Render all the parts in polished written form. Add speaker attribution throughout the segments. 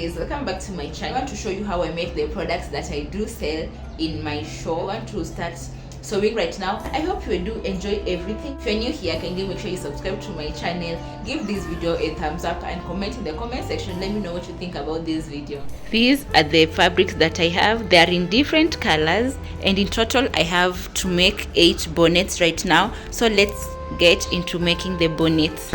Speaker 1: guys, welcome back to my channel. I want to show you how I make the products that I do sell in my shop. I want to start sewing right now. I hope you do enjoy everything. If you're new here, kindly make sure you subscribe to my channel, give this video a thumbs up, and comment in the comment section. Let me know what you think about this video. These are the fabrics that I have. They are in different colors, and in total I have to make 8 bonnets right now. So let's get into making the bonnets.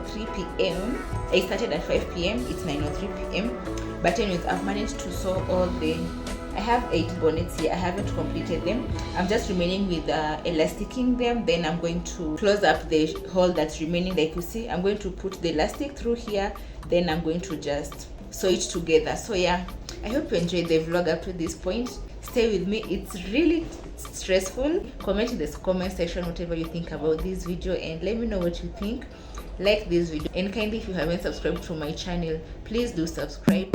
Speaker 1: 9:03 p.m. I started at 5 p.m. It's 9:03 p.m. But anyways, I've managed to sew all the, I have 8 bonnets here. I haven't completed them. I'm just remaining with elasticing them. Then I'm going to close up the hole that's remaining. Like you see, I'm going to put the elastic through here. Then I'm going to just sew it together. So yeah, I hope you enjoyed the vlog up to this point. Stay with me. It's really stressful. Comment in the comment section whatever you think about this video, and let me know what you think. Like this video, and kindly, if you haven't subscribed to my channel, please do subscribe.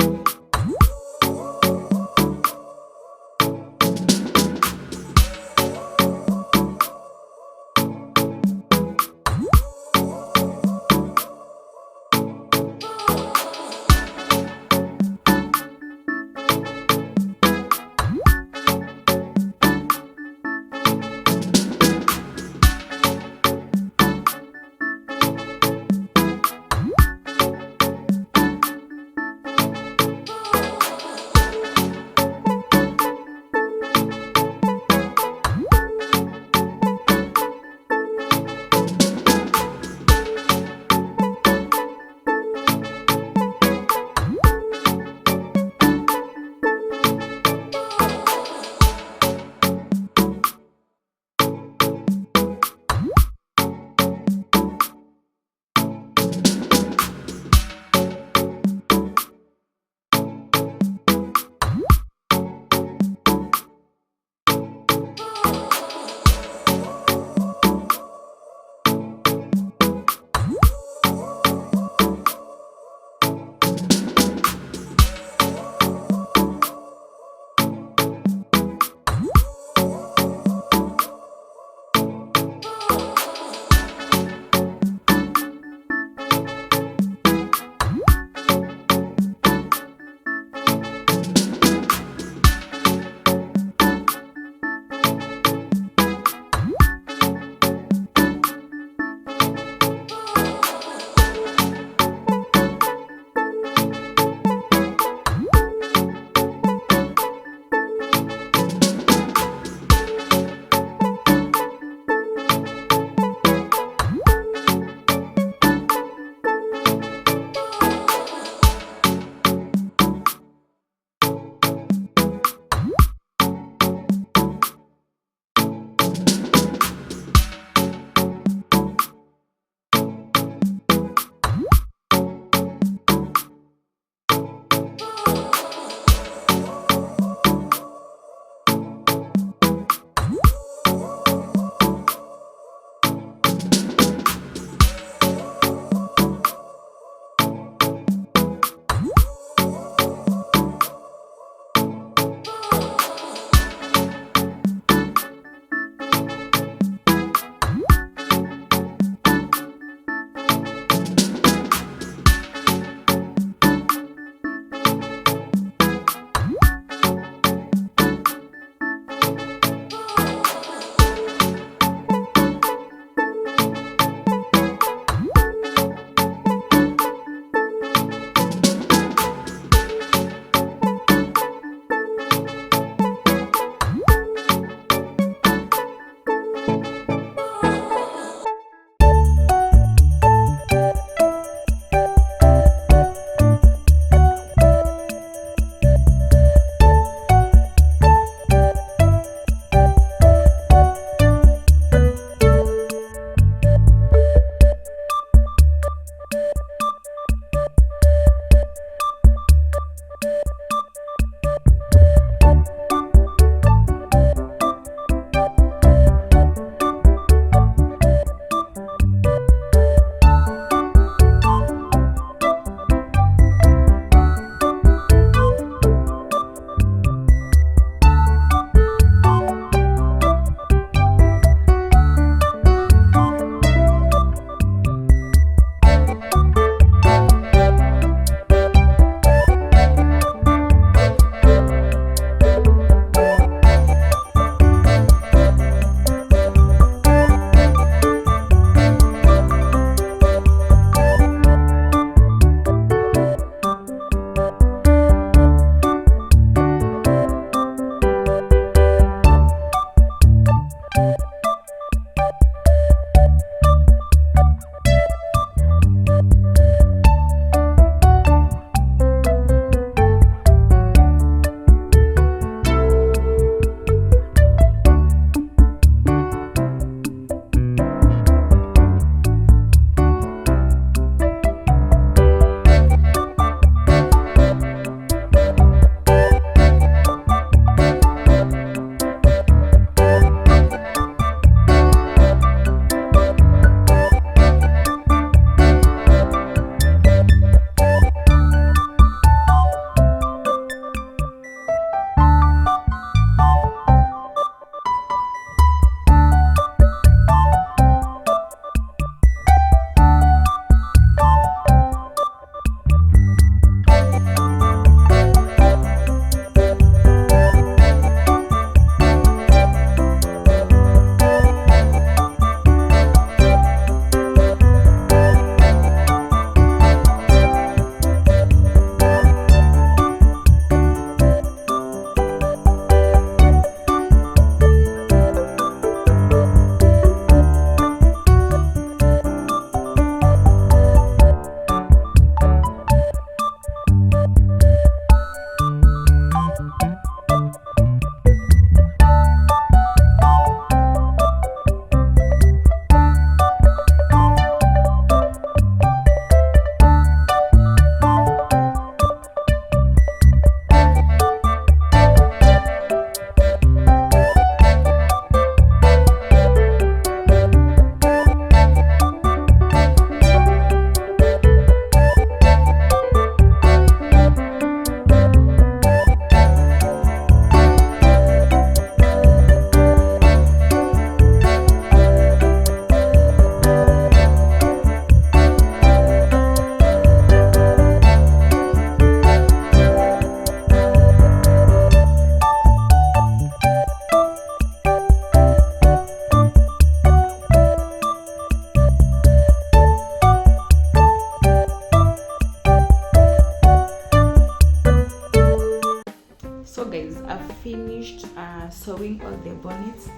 Speaker 1: finished sewing all the bonnets.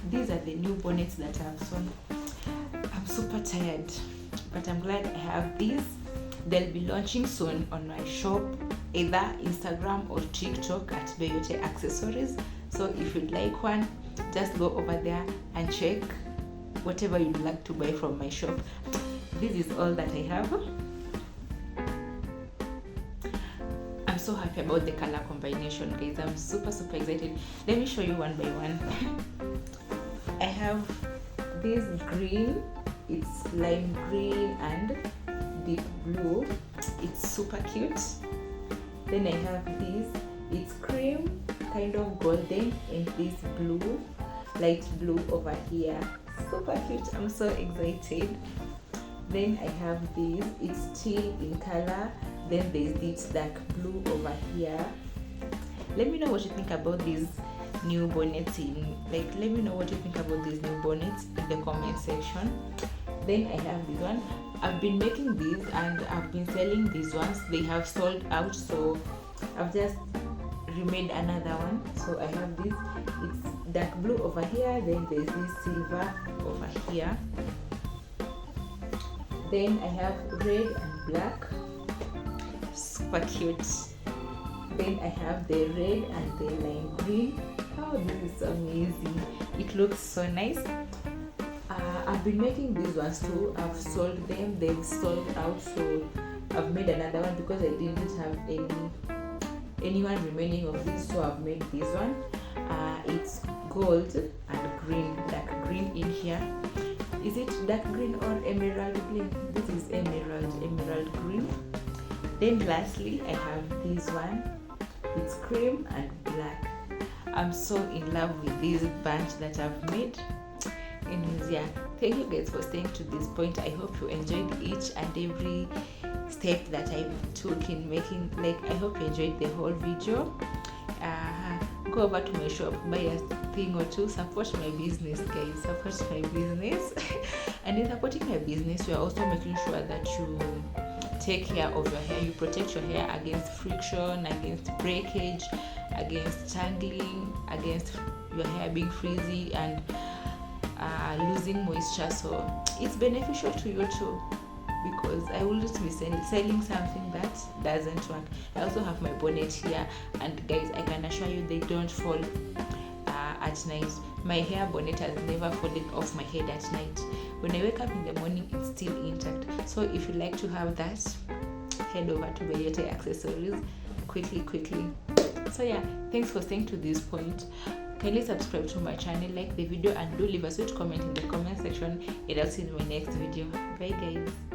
Speaker 1: These are the new bonnets that I've sewn. I'm super tired, but I'm glad I have these. They'll be launching soon on my shop, either Instagram or TikTok at beyote.accessories. So if you'd like one, just go over there and check whatever you'd like to buy from my shop. This is all that I have. I'm so happy about the color combination, guys. I'm super excited. Let me show you one by one. I have this green, it's lime green and deep blue. It's super cute. Then I have this, it's cream, kind of golden, and this blue, light blue over here. Super cute. I'm so excited. Then I have this, it's teal in color. Then there's this dark blue over here. Let me know what you think about these new bonnets let me know what you think about these new bonnets in the comment section. Then I have this one. I've been making these and I've been selling these ones. They have sold out, so I've just remade another one. So I have this, it's dark blue over here, then there's this silver over here. Then I have red and black, super cute. Then I have the red and the lime green. Oh, this is amazing. It looks so nice. I've been making these ones too. I've sold them, they've sold out, so I've made another one because I didn't have anyone remaining of this, so I've made this one. It's gold and green, dark green in here. Is it dark green or emerald green? This is emerald green. Then lastly I have this one, it's cream and black. I'm so in love with this bunch that I've made. Anyways, yeah, thank you guys for staying to this point. I hope you enjoyed each and every step that I took in making, I hope you enjoyed the whole video. Go over to my shop, buy a thing or two, support my business, guys, support my business. And in supporting my business, you are also making sure that you take care of your hair. You protect your hair against friction, against breakage, against tangling, against your hair being frizzy and losing moisture. So it's beneficial to you too, because I will just be selling something that doesn't work. I also have my bonnet here, and guys, I can assure you they don't fall at night. My hair bonnet has never fallen off my head at night. When I wake up in the morning, it's still intact. So if you like to have that, head over to BONNET accessories quickly. So yeah, thanks for staying to this point. Kindly subscribe to my channel, like the video, and do leave a sweet comment in the comment section. I'll see you in my next video. Bye guys.